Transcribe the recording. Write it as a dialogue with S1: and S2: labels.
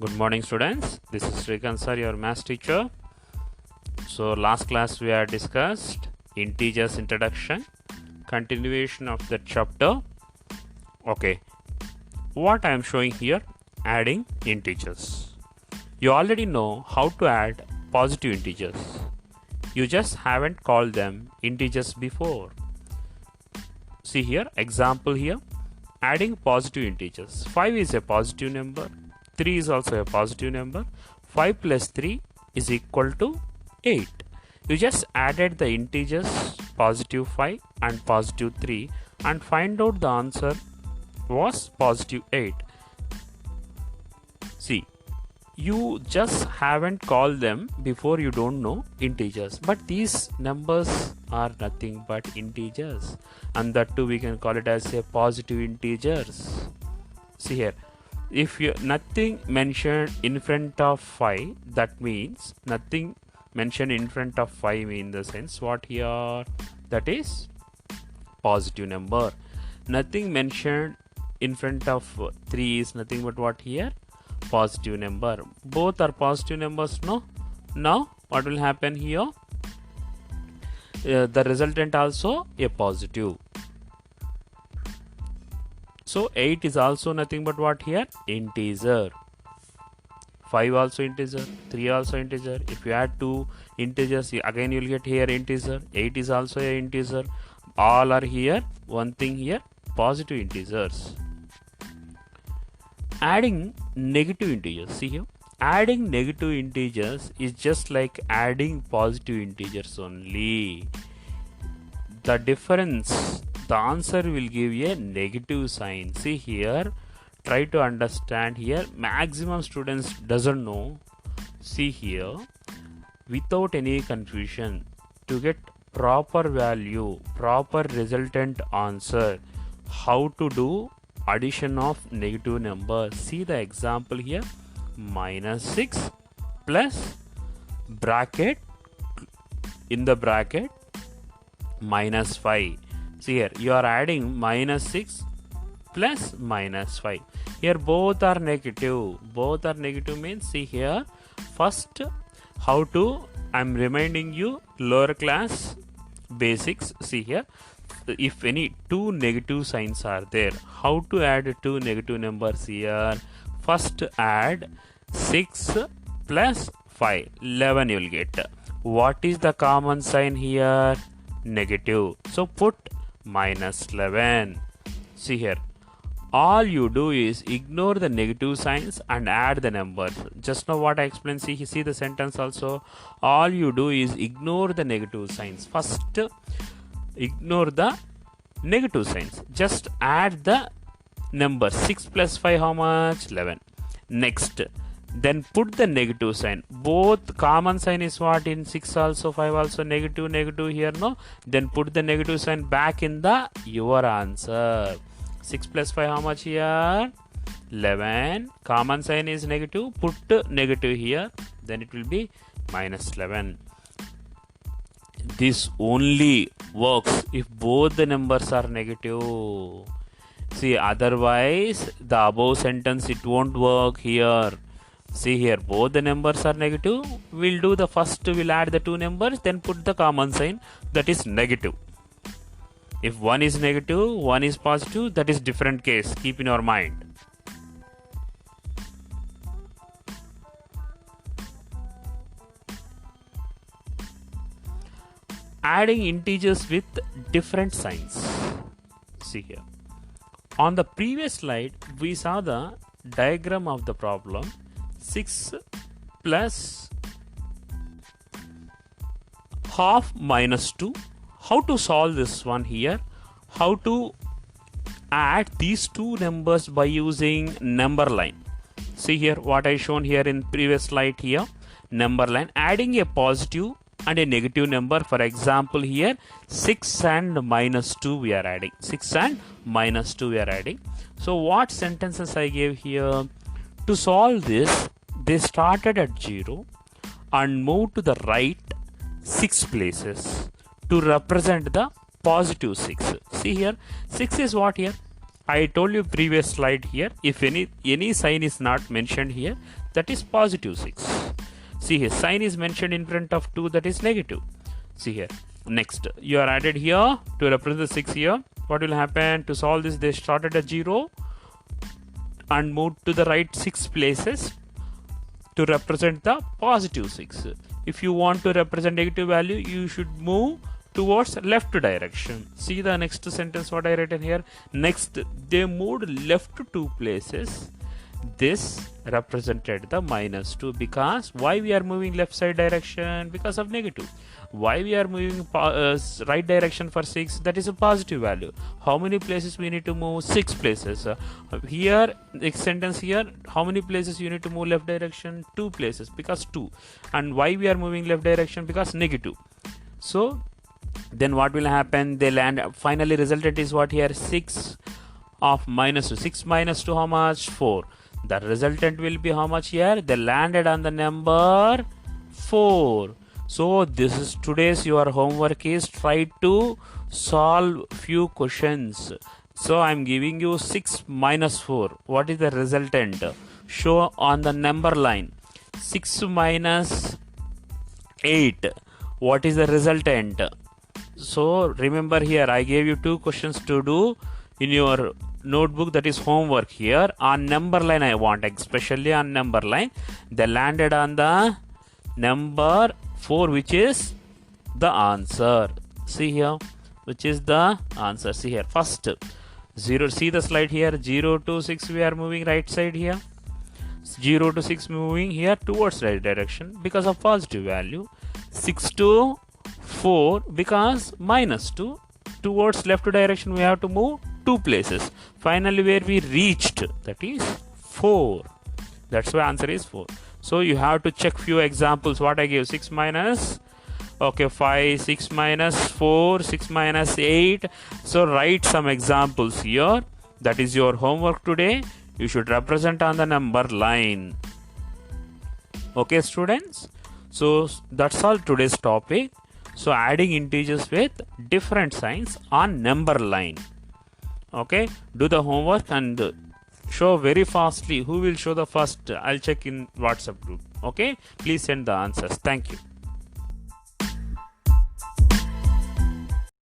S1: Good morning, students. This is Srikanth sir, your math teacher. So last class we had discussed integers introduction, continuation of the chapter. Okay, what I am showing here, adding integers. You already know how to add positive integers. You just haven't called them integers before. See here, example here, adding positive integers. 5 is a positive number. 3 is also a positive number. 5 plus 3 is equal to 8. You just added the integers positive 5 and positive 3 and find out the answer was positive 8. See, you just haven't called them before, you don't know integers, but these numbers are nothing but integers, and that too we can call it as a positive integers. See here, if you nothing mentioned in front of 5, that means nothing mentioned in front of 5 in the sense what here, that is positive number. Nothing mentioned in front of 3 is nothing but what here, positive number. Both are positive numbers. No, now what will happen here, the resultant also a positive. So 8 is also nothing but what here, integer. 5 also integer, 3 also integer. If you add 2 integers, again you will get here integer. 8 is also a integer. All are here, one thing here, positive integers. Adding negative integers. See here, adding negative integers is just like adding positive integers only. The difference, the answer will give a negative sign. See here, try to understand here. Maximum students doesn't know. See here, without any confusion, to get proper value, proper resultant answer, how to do addition of negative numbers. See the example here, minus 6 plus bracket, in the bracket minus 5. See here, you are adding minus 6 plus minus 5. Here both are negative. Both are negative means, see here, first how to, I am reminding you lower class basics. See here, if any two negative signs are there, how to add two negative numbers here. First add 6 plus 5, 11 you will get. What is the common sign here? Negative. So put minus 11. See here, all you do is ignore the negative signs and add the numbers. Just now what I explained, see the sentence also. All you do is ignore the negative signs. First ignore the negative signs, just add the number. 6 plus 5 how much? 11. Next, then put the negative sign. Both common sign is what, in 6 also 5 also negative, negative here, no? Then put the negative sign back in the your answer. 6 plus 5 how much here? 11. Common sign is negative, put negative here, then it will be minus 11. This only works if both the numbers are negative. See, otherwise the above sentence it won't work here. See here, both the numbers are negative. We'll do the first, we'll add the two numbers, then put the common sign, that is negative. If one is negative, one is positive, that is different case. Keep in your mind. Adding integers with different signs. See here, on the previous slide we saw the diagram of the problem. 6 plus half minus 2. How to solve this one here? How to add these two numbers by using number line. See here, what I shown here in previous slide here, number line, adding a positive and a negative number. For example here, 6 and minus 2 we are adding. 6 and minus 2 we are adding. So what sentences I gave here? To solve this, they started at 0 and moved to the right 6 places to represent the positive 6. See here, 6 is what here? I told you previous slide here, if any sign is not mentioned here, that is positive 6. See here, sign is mentioned in front of 2, that is negative. See here, next you are added here to represent the 6 here. What will happen? To solve this, they started at 0 and moved to the right 6 places to represent the positive 6. If you want to represent negative value, you should move towards left direction. See the next sentence what I written here. Next, they moved left 2 places. This represented the -2, because why we are moving left side direction? Because of negative. Why we are moving right direction for 6? That is a positive value. How many places we need to move? 6 places. Here, next sentence here, how many places you need to move left direction? 2 places, because 2. And why we are moving left direction? Because negative. So then what will happen? They land, finally resultant is what here? 6 of -2. 6 minus 2, how much? 4. The resultant will be how much here? They landed on the number 4. So this is today's your homework is try to solve few questions. So I'm giving you 6 minus 4. What is the resultant? Show on the number line. 6 minus 8. What is the resultant? So remember here I gave you 2 questions to do in your notebook, that is homework. Here on number line I want, especially on number line, they landed on the number 4, which is the answer. See here, which is the answer. See here, first 0, see the slide here, 0 to 6 we are moving right side here, 0 to 6 moving here towards right direction because of positive value. 6 to 4 because -2, towards left direction we have to move 2 places. Finally where we reached, that is 4. That's why answer is 4. So you have to check few examples. What I gave, 6 minus 5, 6 minus 4, 6 minus 8. So write some examples here. That is your homework today. You should represent on the number line. Okay students, so that's all today's topic. So adding integers with different signs on number line. Okay, do the homework and show very fastly. Who will show the first? I'll check in WhatsApp group. Okay, please send the answers. Thank you.